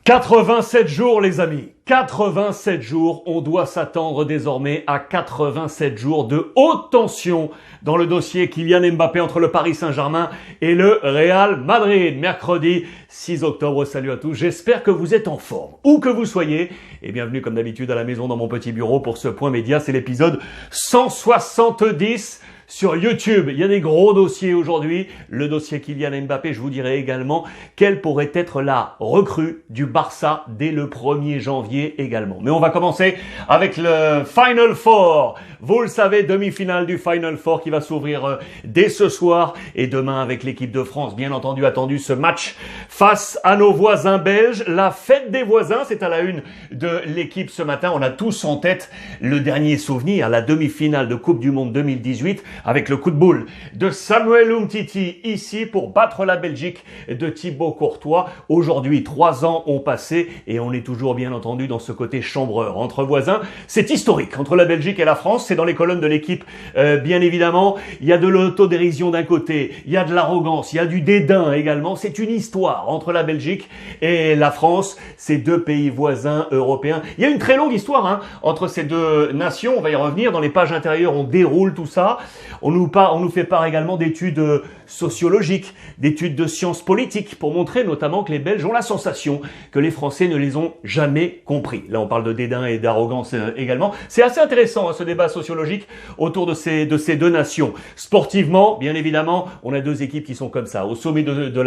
87 jours les amis, 87 jours, on doit s'attendre désormais à 87 jours de haute tension dans le dossier Kylian Mbappé entre le Paris Saint-Germain et le Real Madrid. Mercredi 6 octobre, salut à tous, j'espère que vous êtes en forme, où que vous soyez, et bienvenue comme d'habitude à la maison dans mon petit bureau pour ce Point Média, c'est l'épisode 170 sur YouTube. Il y a des gros dossiers aujourd'hui. Le dossier Kylian Mbappé, je vous dirai également quelle pourrait être la recrue du Barça dès le 1er janvier également. Mais on va commencer avec le Final Four. Vous le savez, demi-finale du Final Four qui va s'ouvrir dès ce soir et demain avec l'équipe de France. Bien entendu, attendu ce match face à nos voisins belges. La fête des voisins, c'est à la une de l'équipe ce matin. On a tous en tête le dernier souvenir, la demi-finale de Coupe du Monde 2018 avec le coup de boule de Samuel Umtiti ici pour battre la Belgique de Thibaut Courtois. Aujourd'hui, 3 ans ont passé et on est toujours bien entendu dans ce côté chambreur entre voisins. C'est historique entre la Belgique et la France. C'est dans les colonnes de l'équipe, bien évidemment. Il y a de l'autodérision d'un côté, il y a de l'arrogance, il y a du dédain également. C'est une histoire entre la Belgique et la France, ces deux pays voisins européens. Il y a une très longue histoire entre ces deux nations. On va y revenir. Dans les pages intérieures, on déroule tout ça. On nous fait part également d'études sociologiques, d'études de sciences politiques pour montrer notamment que les Belges ont la sensation que les Français ne les ont jamais compris. Là, on parle de dédain et d'arrogance également. C'est assez intéressant ce débat sociologique autour de ces deux nations. Sportivement, bien évidemment, on a deux équipes qui sont comme ça, au sommet de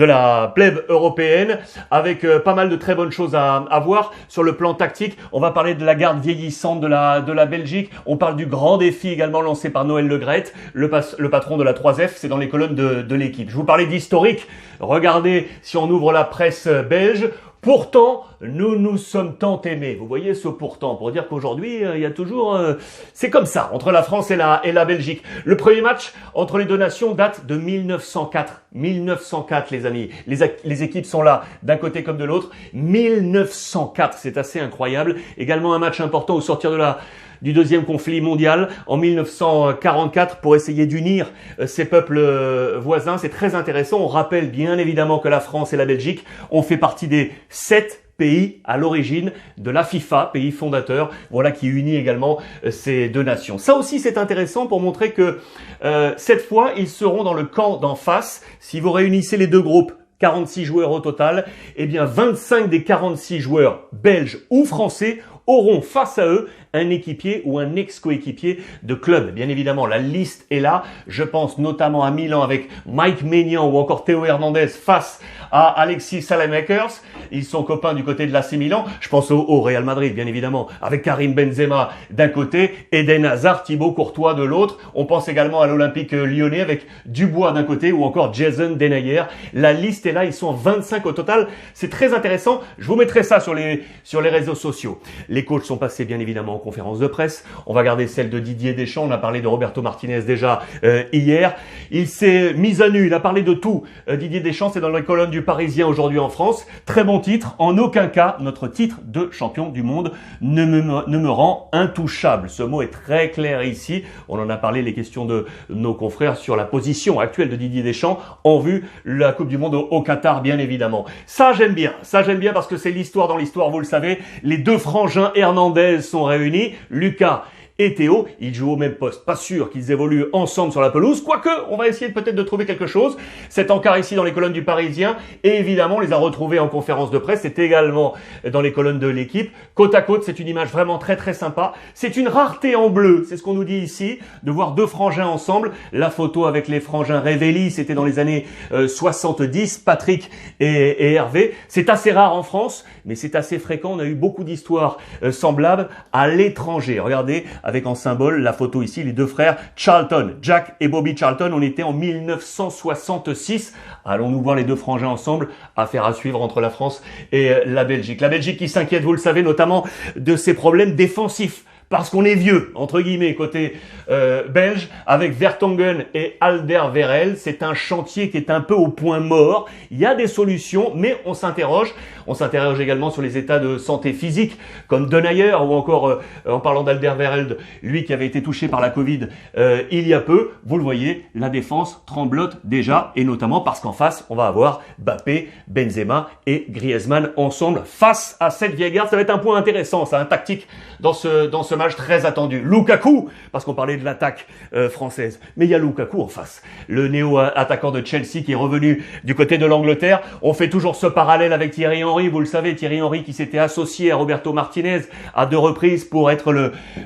la plèbe européenne, avec pas mal de très bonnes choses à voir sur le plan tactique. On va parler de la garde vieillissante de la Belgique. On parle du grand défi également lancé par Noël Le Graët, le patron de la 3F, c'est dans les colonnes de l'équipe. Je vous parlais d'historique. Regardez, si on ouvre la presse belge, pourtant, nous nous sommes tant aimés. Vous voyez ce pourtant, pour dire qu'aujourd'hui, il y a toujours... c'est comme ça, entre la France et la Belgique. Le premier match entre les deux nations date de 1904. 1904, les amis. Les équipes sont là, d'un côté comme de l'autre. 1904, c'est assez incroyable. Également un match important au sortir du deuxième conflit mondial en 1944 pour essayer d'unir ces peuples voisins. C'est très intéressant. On rappelle bien évidemment que la France et la Belgique ont fait partie des 7 pays à l'origine de la FIFA, pays fondateur, voilà qui unit également ces deux nations. Ça aussi c'est intéressant pour montrer que cette fois ils seront dans le camp d'en face. Si vous réunissez les deux groupes, 46 joueurs au total, eh bien 25 des 46 joueurs belges ou français auront face à eux un équipier ou un ex-coéquipier de club. Bien évidemment, la liste est là. Je pense notamment à Milan avec Mike Maignan ou encore Théo Hernandez face à Alexis Saelemaekers. Ils sont copains du côté de l'AC Milan. Je pense au Real Madrid, bien évidemment, avec Karim Benzema d'un côté, Eden Hazard, Thibaut Courtois de l'autre. On pense également à l'Olympique lyonnais avec Dubois d'un côté ou encore Jason Denayer. La liste est là. Ils sont 25 au total. C'est très intéressant. Je vous mettrai ça sur les réseaux sociaux. Les coachs sont passés, bien évidemment, en conférence de presse. On va garder celle de Didier Deschamps. On a parlé de Roberto Martinez déjà hier. Il s'est mis à nu. Il a parlé de tout. Didier Deschamps, c'est dans les colonnes du Parisien aujourd'hui en France. Très bon titre. En aucun cas, notre titre de champion du monde ne me rend intouchable. Ce mot est très clair ici. On en a parlé, les questions de nos confrères sur la position actuelle de Didier Deschamps en vue de la Coupe du Monde au Qatar, bien évidemment. Ça, j'aime bien. Ça, j'aime bien parce que c'est l'histoire dans l'histoire, vous le savez. Les deux frangins Hernandez sont réunis. Lucas et Théo, ils jouent au même poste. Pas sûr qu'ils évoluent ensemble sur la pelouse, quoique on va essayer peut-être de trouver quelque chose. Cet encart ici dans les colonnes du Parisien, et évidemment on les a retrouvés en conférence de presse, c'est également dans les colonnes de l'équipe. Côte à côte, c'est une image vraiment très très sympa. C'est une rareté en bleu, c'est ce qu'on nous dit ici, de voir deux frangins ensemble. La photo avec les frangins Révéli, c'était dans les années 70, Patrick et Hervé. C'est assez rare en France, mais c'est assez fréquent. On a eu beaucoup d'histoires semblables à l'étranger. Regardez, avec en symbole la photo ici, les deux frères Charlton, Jack et Bobby Charlton. On était en 1966. Allons-nous voir les deux frangins ensemble? Affaire à suivre entre la France et la Belgique. La Belgique qui s'inquiète, vous le savez, notamment de ses problèmes défensifs. parce qu'on est vieux, entre guillemets, côté belge, avec Vertonghen et Alderweireld. C'est un chantier qui est un peu au point mort. Il y a des solutions, mais on s'interroge. On s'interroge également sur les états de santé physique, comme Denayer, ou encore, en parlant d'Alderweireld, lui qui avait été touché par la Covid il y a peu. Vous le voyez, la défense tremblote déjà, et notamment parce qu'en face, on va avoir Mbappé, Benzema et Griezmann ensemble face à cette vieille garde. Ça va être un point intéressant, ça, un tactique dans ce match très attendu. Lukaku, parce qu'on parlait de l'attaque française, mais il y a Lukaku en face, le néo-attaquant de Chelsea qui est revenu du côté de l'Angleterre. On fait toujours ce parallèle avec Thierry Henry, vous le savez, Thierry Henry qui s'était associé à Roberto Martinez à 2 reprises pour être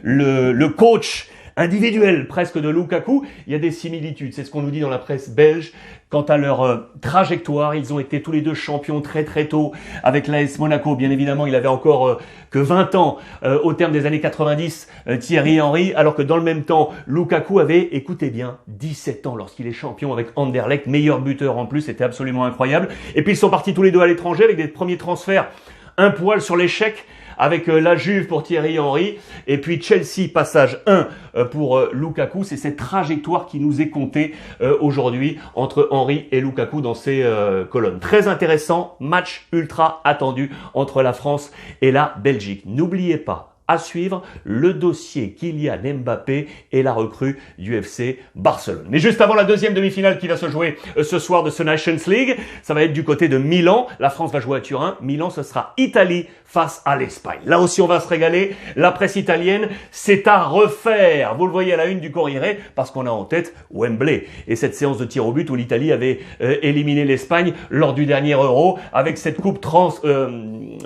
le coach individuel presque de Lukaku. Il y a des similitudes, c'est ce qu'on nous dit dans la presse belge. Quant à leur trajectoire, ils ont été tous les deux champions très très tôt avec l'AS Monaco. Bien évidemment, il avait encore que 20 ans au terme des années 90, Thierry Henry, alors que dans le même temps, Lukaku avait, écoutez bien, 17 ans lorsqu'il est champion avec Anderlecht, meilleur buteur en plus, c'était absolument incroyable. Et puis ils sont partis tous les deux à l'étranger avec des premiers transferts un poil sur l'échec, avec la Juve pour Thierry Henry, et puis Chelsea, passage 1 pour Lukaku. C'est cette trajectoire qui nous est comptée aujourd'hui entre Henry et Lukaku dans ces colonnes. Très intéressant, match ultra attendu entre la France et la Belgique. N'oubliez pas, à suivre, le dossier Kylian Mbappé et la recrue du FC Barcelone. Mais juste avant la deuxième demi-finale qui va se jouer ce soir de ce Nations League, ça va être du côté de Milan. La France va jouer à Turin. Milan, ce sera Italie face à l'Espagne. Là aussi, on va se régaler. La presse italienne, c'est à refaire. Vous le voyez à la une du Corriere, parce qu'on a en tête Wembley. Et cette séance de tir au but où l'Italie avait éliminé l'Espagne lors du dernier Euro, avec cette coupe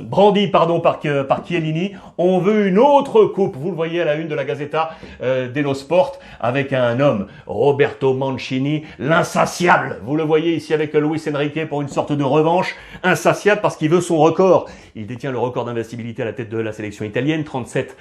brandie par Chiellini. On veut une autre coupe. Vous le voyez à la une de la Gazzetta dello Sport, avec un homme, Roberto Mancini, l'insatiable. Vous le voyez ici avec Luis Enrique pour une sorte de revanche. Insatiable parce qu'il veut son record. Il détient le record d'invincibilité à la tête de la sélection italienne, 37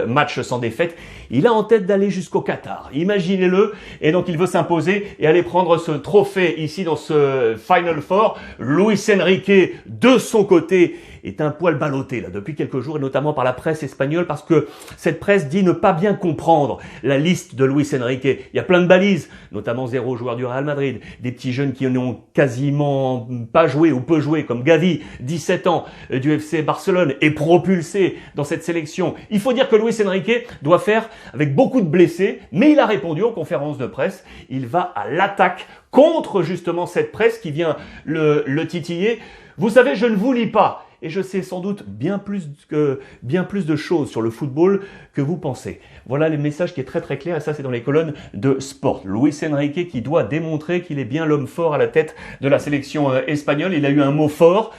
matchs sans défaite. Il a en tête d'aller jusqu'au Qatar. Imaginez-le. Et donc il veut s'imposer et aller prendre ce trophée ici dans ce Final Four. Luis Enrique, de son côté, est un poil ballotté là depuis quelques jours, et notamment par la presse espagnole, parce que cette presse dit ne pas bien comprendre la liste de Luis Enrique. Il y a plein de balises, notamment 0 joueur du Real Madrid, des petits jeunes qui n'ont quasiment pas joué ou peu joué, comme Gavi, 17 ans, du FC Barcelone, est propulsé dans cette sélection. Il faut dire que Luis Enrique doit faire avec beaucoup de blessés, mais il a répondu aux conférences de presse. Il va à l'attaque contre justement cette presse qui vient le titiller. Vous savez, je ne vous lis pas. Et je sais sans doute bien plus de choses sur le football que vous pensez. Voilà le message qui est très très clair, et ça c'est dans les colonnes de Sport. Luis Enrique qui doit démontrer qu'il est bien l'homme fort à la tête de la sélection espagnole. Il a eu un mot fort.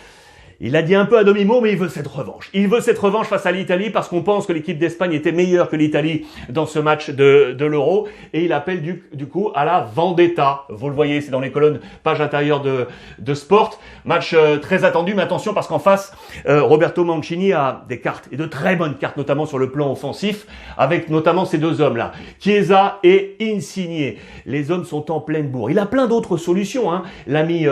Il a dit un peu à demi-mot, mais il veut cette revanche. Il veut cette revanche face à l'Italie parce qu'on pense que l'équipe d'Espagne était meilleure que l'Italie dans ce match de l'Euro. Et il appelle du coup à la vendetta. Vous le voyez, c'est dans les colonnes, page intérieure de Sport. Match très attendu, mais attention parce qu'en face, Roberto Mancini a des cartes, et de très bonnes cartes, notamment sur le plan offensif, avec notamment ces deux hommes-là, Chiesa et Insigne. Les hommes sont en pleine bourre. Il a plein d'autres solutions, hein, l'ami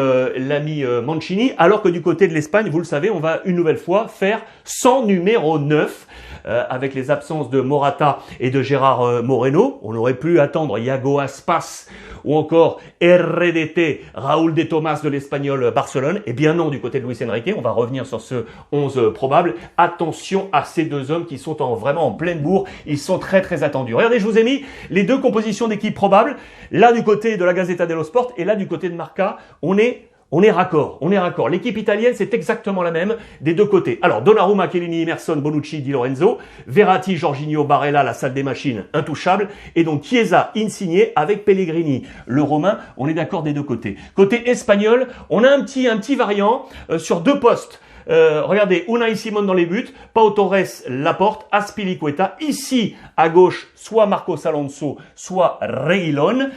Mancini, alors que du côté de l'Espagne, vous le savez, on va une nouvelle fois faire sans numéro 9, avec les absences de Morata et de Gérard Moreno. On aurait pu attendre Iago Aspas ou encore RDT, Raúl de Tomás de l'Espagnol Barcelone. Eh bien non, du côté de Luis Enrique, on va revenir sur ce 11 probable. Attention à ces deux hommes qui sont vraiment en pleine bourre. Ils sont très très attendus. Regardez, je vous ai mis les deux compositions d'équipes probables. Là du côté de la Gazzetta dello Sport et là du côté de Marca, on est raccord. L'équipe italienne, c'est exactement la même des deux côtés. Alors, Donnarumma, Chiellini, Emerson, Bonucci, Di Lorenzo, Verratti, Jorginho, Barella, la salle des machines, intouchable, et donc Chiesa, Insigne avec Pellegrini. Le Romain, on est d'accord des deux côtés. Côté espagnol, on a un petit variant sur deux postes. Regardez, Unai Simon dans les buts, Pau Torres, Laporte, Azpilicueta. Ici, à gauche, soit Marcos Alonso, soit Reguilón.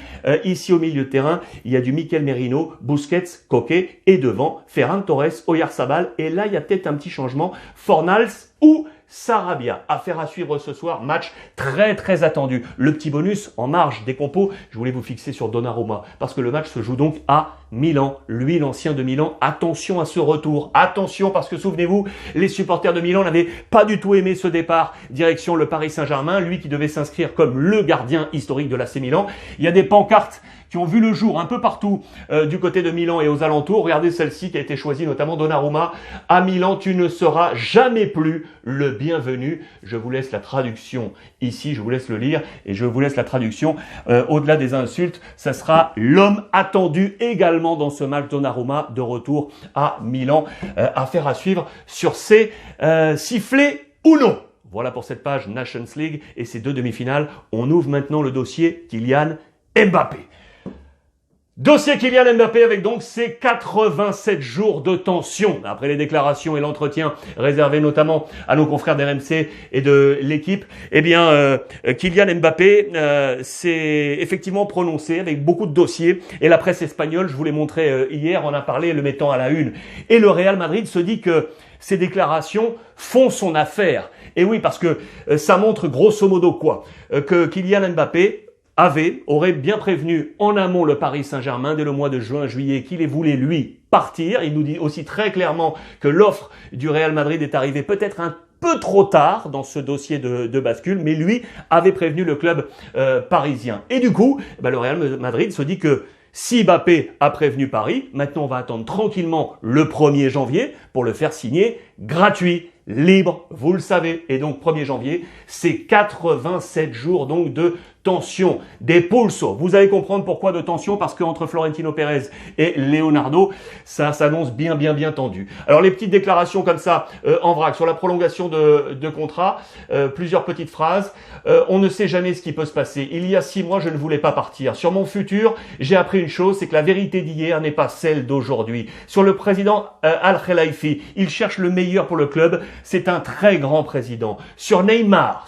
Ici, au milieu de terrain, il y a du Mikel Merino, Busquets, Koke. Et devant, Ferran Torres, Oyarzabal. Et là, il y a peut-être un petit changement. Fornals ou Sarabia. Affaire à suivre ce soir, match très très attendu. Le petit bonus en marge des compos, je voulais vous fixer sur Donnarumma, parce que le match se joue donc à Milan, lui l'ancien de Milan. Attention à ce retour, attention parce que souvenez-vous, les supporters de Milan n'avaient pas du tout aimé ce départ direction le Paris Saint-Germain, lui qui devait s'inscrire comme le gardien historique de l'AC Milan. Il y a des pancartes qui ont vu le jour un peu partout du côté de Milan et aux alentours. Regardez celle-ci qui a été choisie, notamment Donnarumma. À Milan, tu ne seras jamais plus le bienvenu. Je vous laisse la traduction ici, je vous laisse le lire et je vous laisse la traduction. Au-delà des insultes, ça sera l'homme attendu également dans ce match Donnarumma de retour à Milan. Affaire à suivre sur ces sifflets ou non. Voilà pour cette page Nations League et ces deux demi-finales. On ouvre maintenant le dossier Kylian Mbappé. Dossier Kylian Mbappé avec donc ses 87 jours de tension. Après les déclarations et l'entretien réservé notamment à nos confrères d'RMC et de l'équipe, eh bien, Kylian Mbappé s'est effectivement prononcé avec beaucoup de dossiers. Et la presse espagnole, je vous l'ai montré hier, en a parlé, le mettant à la une. Et le Real Madrid se dit que ces déclarations font son affaire. Et oui, parce que ça montre grosso modo quoi? Que Kylian Mbappé aurait bien prévenu en amont le Paris Saint-Germain dès le mois de juin-juillet qu'il voulait lui partir. Il nous dit aussi très clairement que l'offre du Real Madrid est arrivée peut-être un peu trop tard dans ce dossier de bascule, mais lui avait prévenu le club parisien. Et du coup, le Real Madrid se dit que si Mbappé a prévenu Paris, maintenant on va attendre tranquillement le 1er janvier pour le faire signer gratuit, libre, vous le savez. Et donc 1er janvier, c'est 87 jours donc de tension, des pulsos. Vous allez comprendre pourquoi de tension, parce qu'entre Florentino Pérez et Leonardo, ça s'annonce bien tendu. Alors les petites déclarations comme ça, en vrac, sur la prolongation de contrat, plusieurs petites phrases. On ne sait jamais ce qui peut se passer. Il y a 6 mois, je ne voulais pas partir. Sur mon futur, j'ai appris une chose, c'est que la vérité d'hier n'est pas celle d'aujourd'hui. Sur le président Al-Khelaifi, il cherche le meilleur pour le club. C'est un très grand président. Sur Neymar,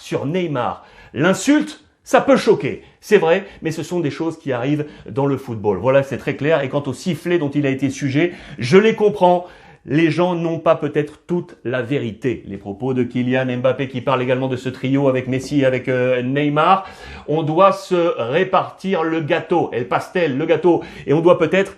l'insulte, ça peut choquer, c'est vrai, mais ce sont des choses qui arrivent dans le football. Voilà, c'est très clair. Et quant au sifflet dont il a été sujet, je les comprends. Les gens n'ont pas peut-être toute la vérité. Les propos de Kylian Mbappé qui parle également de ce trio avec Messi et avec Neymar. On doit se répartir le gâteau, el pastel, le gâteau. Et on doit peut-être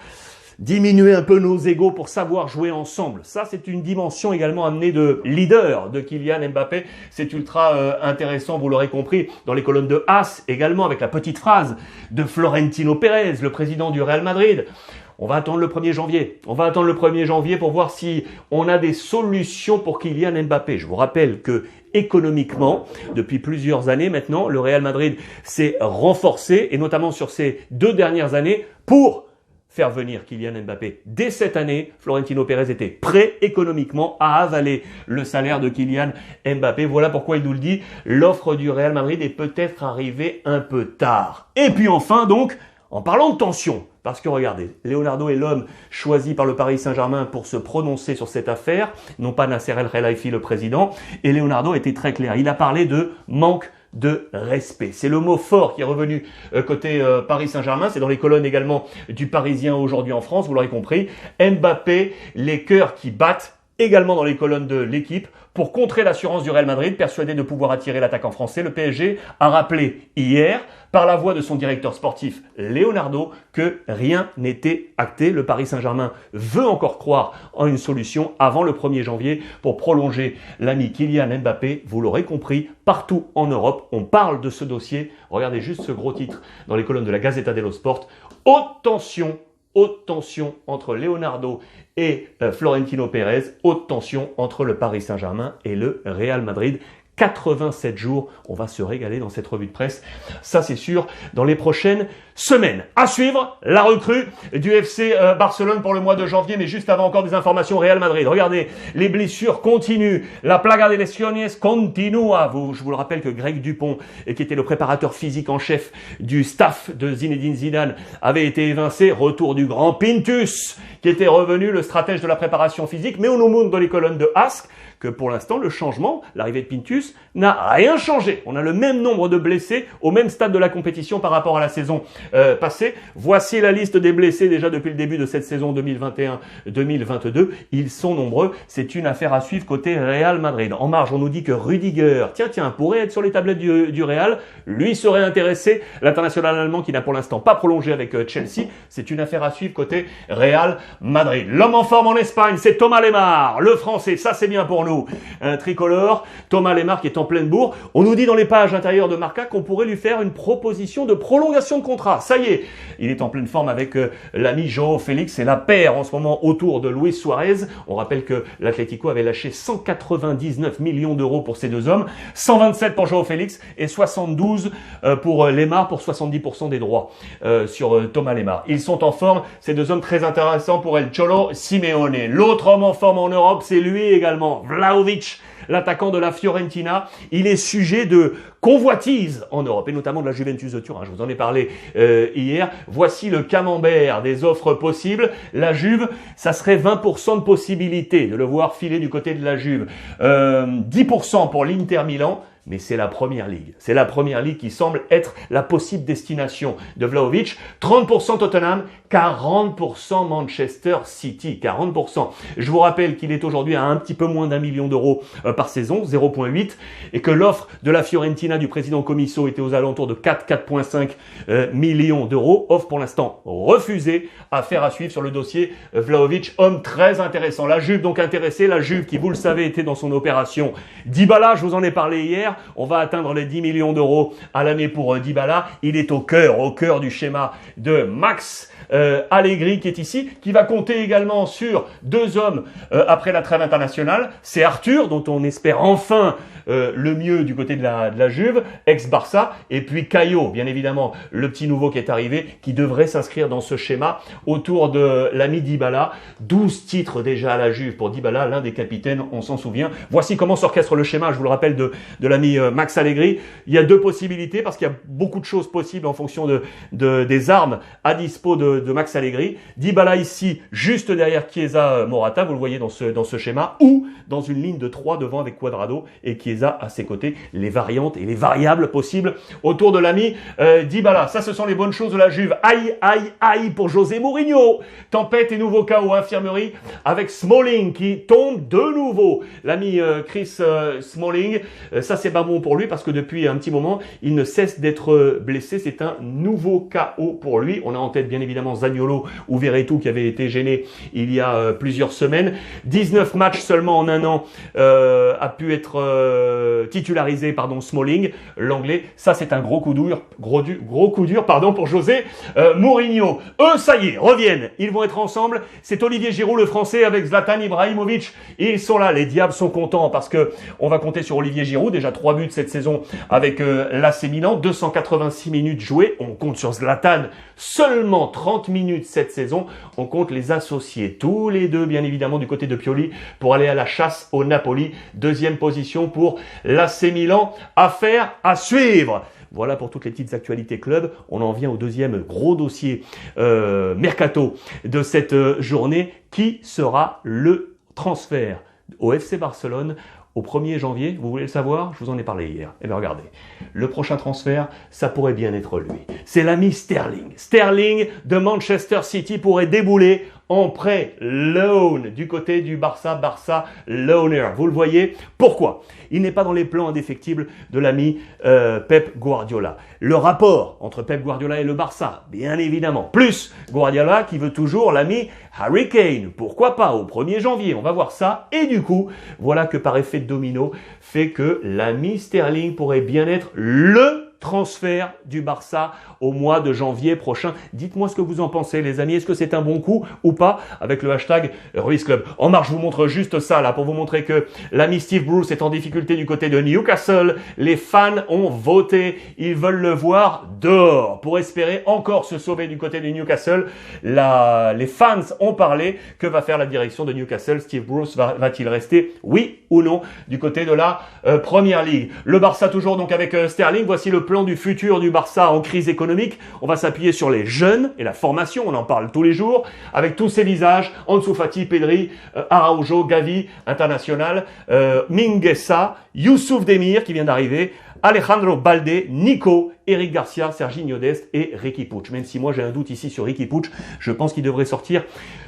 diminuer un peu nos égos pour savoir jouer ensemble. Ça, c'est une dimension également amenée de leader de Kylian Mbappé. C'est ultra intéressant, vous l'aurez compris, dans les colonnes de AS également, avec la petite phrase de Florentino Pérez, le président du Real Madrid. On va attendre le 1er janvier. On va attendre le 1er janvier pour voir si on a des solutions pour Kylian Mbappé. Je vous rappelle que économiquement, depuis plusieurs années maintenant, le Real Madrid s'est renforcé, et notamment sur ces 2 dernières années, pour faire venir Kylian Mbappé. Dès cette année, Florentino Pérez était prêt économiquement à avaler le salaire de Kylian Mbappé. Voilà pourquoi il nous le dit, l'offre du Real Madrid est peut-être arrivée un peu tard. Et puis enfin donc, en parlant de tension, parce que regardez, Leonardo est l'homme choisi par le Paris Saint-Germain pour se prononcer sur cette affaire, non pas Nasser El-Khelaifi le président, et Leonardo était très clair. Il a parlé de manque de respect. C'est le mot fort qui est revenu côté Paris Saint-Germain. C'est dans les colonnes également du Parisien aujourd'hui en France, vous l'aurez compris. Mbappé, les cœurs qui battent, également dans les colonnes de l'équipe. Pour contrer l'assurance du Real Madrid, persuadé de pouvoir attirer l'attaquant français, le PSG a rappelé hier, par la voix de son directeur sportif Leonardo, que rien n'était acté. Le Paris Saint-Germain veut encore croire en une solution avant le 1er janvier pour prolonger l'ami Kylian Mbappé. Vous l'aurez compris, partout en Europe, on parle de ce dossier. Regardez juste ce gros titre dans les colonnes de la Gazzetta dello Sport. Haute tension entre Leonardo et Florentino Pérez, haute tension entre le Paris Saint-Germain et le Real Madrid. 87 jours, on va se régaler dans cette revue de presse, ça c'est sûr, dans les prochaines semaines. À suivre, la recrue du FC Barcelone pour le mois de janvier, mais juste avant encore des informations Real Madrid. Regardez, les blessures continuent, la plaga de lesiones continua. Je vous le rappelle que Greg Dupont, qui était le préparateur physique en chef du staff de Zinedine Zidane, avait été évincé. Retour du grand Pintus, qui était revenu, le stratège de la préparation physique, mais on nous montre dans les colonnes de Ask que pour l'instant, le changement, l'arrivée de Pintus, Juventus n'a rien changé. On a le même nombre de blessés au même stade de la compétition par rapport à la saison passée. Voici la liste des blessés déjà depuis le début de cette saison 2021-2022. Ils sont nombreux. C'est une affaire à suivre côté Real Madrid. En marge, on nous dit que Rudiger, tiens, pourrait être sur les tablettes du Real. Lui serait intéressé. L'international allemand qui n'a pour l'instant pas prolongé avec Chelsea. C'est une affaire à suivre côté Real Madrid. L'homme en forme en Espagne, c'est Thomas Lemar, le français. Ça, c'est bien pour nous. Un tricolore. Thomas Lemar qui est en pleine bourre. On nous dit dans les pages intérieures de Marca qu'on pourrait lui faire une proposition de prolongation de contrat. Ça y est, il est en pleine forme avec l'ami João Félix. C'est la paire en ce moment autour de Luis Suarez. On rappelle que l'Atlético avait lâché 199 millions d'euros pour ces deux hommes, 127 pour João Félix et 72 pour Lemar pour 70% des droits sur Thomas Lemar. Ils sont en forme, ces deux hommes très intéressants pour El Cholo Simeone. L'autre homme en forme en Europe, c'est lui également, Vlahovic, l'attaquant de la Fiorentina. Il est sujet de convoitise en Europe, et notamment de la Juventus de Turin. Je vous en ai parlé hier. Voici le camembert des offres possibles. La Juve, ça serait 20% de possibilité de le voir filer du côté de la Juve. 10% pour l'Inter Milan. Mais c'est la première ligue. C'est la première ligue qui semble être la possible destination de Vlahovic. 30% Tottenham, 40% Manchester City. 40%. Je vous rappelle qu'il est aujourd'hui à un petit peu moins d'1 million d'euros par saison, 0,8. Et que l'offre de la Fiorentina du président Comiso était aux alentours de 4,5 millions d'euros. Offre pour l'instant refusée. Affaire à suivre sur le dossier Vlahovic. Homme très intéressant. La Juve donc intéressée. La Juve qui, vous le savez, était dans son opération Dybala. Je vous en ai parlé hier. On va atteindre les 10 millions d'euros à l'année pour Dybala. Il est au cœur du schéma de Max Allegri qui est ici, qui va compter également sur deux hommes après la trêve internationale. C'est Arthur, dont on espère enfin le mieux du côté de la Juve, ex-Barça, et puis Caio, bien évidemment, le petit nouveau qui est arrivé, qui devrait s'inscrire dans ce schéma autour de l'ami Dybala. 12 titres déjà à la Juve pour Dybala, l'un des capitaines, on s'en souvient. Voici comment s'orchestre le schéma, je vous le rappelle, de l'ami Max Allegri. Il y a deux possibilités, parce qu'il y a beaucoup de choses possibles en fonction des armes à dispo de Max Allegri. Dybala ici, juste derrière Chiesa, Morata, vous le voyez dans ce schéma, ou dans une ligne de 3 devant avec Cuadrado et Chiesa à ses côtés, les variantes et les variables possibles autour de l'ami Dybala. Ça, ce sont les bonnes choses de la Juve. Aïe pour José Mourinho. Tempête et nouveau chaos, infirmerie avec Smalling qui tombe de nouveau. L'ami Chris Smalling, ça c'est pas bon pour lui parce que depuis un petit moment, il ne cesse d'être blessé. C'est un nouveau chaos pour lui. On a en tête bien évidemment Zaniolo ou Verretou qui avait été gêné il y a plusieurs semaines. 19 matchs seulement en un an a pu être titularisé Smalling, l'anglais. Ça c'est un gros coup dur pour José Mourinho. Eux, ça y est, reviennent. Ils vont être ensemble. C'est Olivier Giroud, le français, avec Zlatan Ibrahimovic. Ils sont là. Les Diables sont contents parce que on va compter sur Olivier Giroud. Déjà 3 buts cette saison avec l'AC Milan. 286 minutes jouées. On compte sur Zlatan. Seulement 30 minutes cette saison. On compte les associés. Tous les deux, bien évidemment, du côté de Pioli pour aller à la chasse au Napoli. Deuxième position pour l'AC Milan. Affaire à suivre. Voilà pour toutes les petites actualités club. On en vient au deuxième gros dossier mercato de cette journée, qui sera le transfert au FC Barcelone au 1er janvier. Vous voulez le savoir? Je vous en ai parlé hier. Eh bien regardez, le prochain transfert, ça pourrait bien être lui. C'est l'ami Sterling. Sterling de Manchester City pourrait débouler en prêt loan du côté du Barça loaner. Vous le voyez. Pourquoi? Il n'est pas dans les plans indéfectibles de l'ami Pep Guardiola. Le rapport entre Pep Guardiola et le Barça, bien évidemment. Plus Guardiola qui veut toujours l'ami Harry Kane. Pourquoi pas au 1er janvier? On va voir ça. Et du coup, voilà que par effet de domino, fait que l'ami Sterling pourrait bien être le transfert du Barça au mois de janvier prochain. Dites-moi ce que vous en pensez, les amis. Est-ce que c'est un bon coup ou pas? Avec le hashtag Ruiz Club. En marche, je vous montre juste ça là pour vous montrer que l'ami Steve Bruce est en difficulté du côté de Newcastle. Les fans ont voté. Ils veulent le voir dehors pour espérer encore se sauver du côté de Newcastle. Les fans ont parlé. Que va faire la direction de Newcastle? Steve Bruce va-t-il rester? Oui ou non du côté de la Première Ligue. Le Barça toujours donc avec Sterling. Voici le plan du futur du Barça en crise économique. On va s'appuyer sur les jeunes et la formation. On en parle tous les jours avec tous ces visages. Ansu Fati, Pedri, Araujo, Gavi, international, Mingueza, Youssouf Demir qui vient d'arriver, Alejandro Balde, Nico, Eric Garcia, Serginho Dest et Riqui Puig. Même si moi j'ai un doute ici sur Riqui Puig, je pense qu'il devrait sortir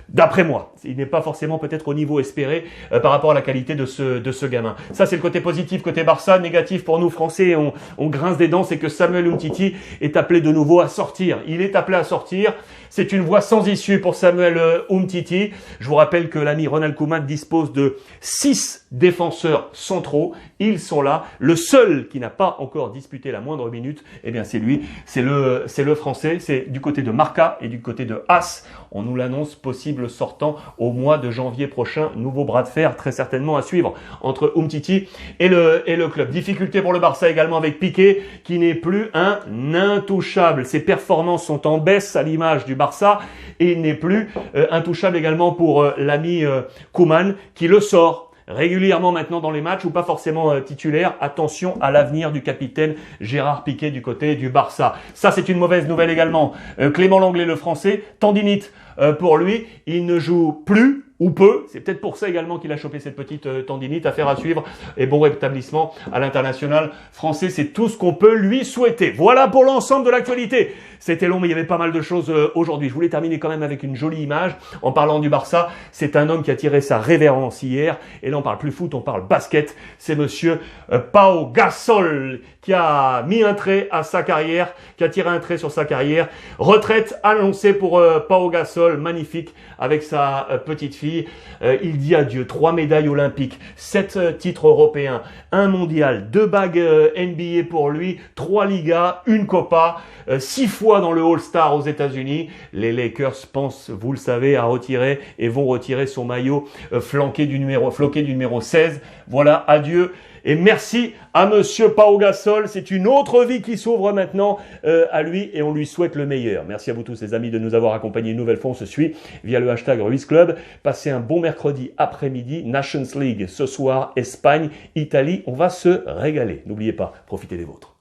d'après moi. Il n'est pas forcément peut-être au niveau espéré par rapport à la qualité de ce gamin. Ça c'est le côté positif côté Barça. Négatif pour nous Français, on grince des dents, c'est que Samuel Umtiti est appelé de nouveau à sortir. Il est appelé à sortir. C'est une voie sans issue pour Samuel Umtiti. Je vous rappelle que l'ami Ronald Koeman dispose de 6 défenseurs centraux. Ils sont là. Le seul qui n'a pas encore disputé la moindre minute, eh bien c'est lui, c'est le français, c'est du côté de Marca et du côté de As. On nous l'annonce possible sortant au mois de janvier prochain. Nouveau bras de fer très certainement à suivre entre Umtiti et le club. Difficulté pour le Barça également avec Piqué qui n'est plus un intouchable. Ses performances sont en baisse à l'image du Barça et il n'est plus intouchable également pour l'ami Koeman qui le sort régulièrement maintenant dans les matchs ou pas forcément titulaire. Attention à l'avenir du capitaine Gérard Piqué du côté du Barça. Ça, c'est une mauvaise nouvelle également. Clément Lenglet, le français, tendinite pour lui. Il ne joue plus ou peu. C'est peut-être pour ça également qu'il a chopé cette petite tendinite. Affaire à suivre et bon rétablissement à l'international français. C'est tout ce qu'on peut lui souhaiter. Voilà pour l'ensemble de l'actualité. C'était long, mais il y avait pas mal de choses aujourd'hui. Je voulais terminer quand même avec une jolie image en parlant du Barça. C'est un homme qui a tiré sa révérence hier. Et là, on parle plus foot, on parle basket. C'est monsieur Pau Gasol qui a mis un trait à sa carrière, qui a tiré un trait sur sa carrière. Retraite annoncée pour Pau Gasol, magnifique, avec sa petite fille. Il dit adieu. 3 médailles olympiques, 7 titres européens, 1 mondial, 2 bagues NBA pour lui, 3 Ligas, 1 Copa, 6 fois dans le All-Star aux États-Unis. Les Lakers pensent, vous le savez, à retirer et vont retirer son maillot floqué du numéro 16. Voilà, adieu. Et merci à monsieur Pau Gasol. C'est une autre vie qui s'ouvre maintenant à lui et on lui souhaite le meilleur. Merci à vous tous les amis de nous avoir accompagnés une nouvelle fois. On se suit via le hashtag Ruiz Club. Passez un bon mercredi après-midi. Nations League ce soir, Espagne, Italie. On va se régaler. N'oubliez pas, profitez des vôtres.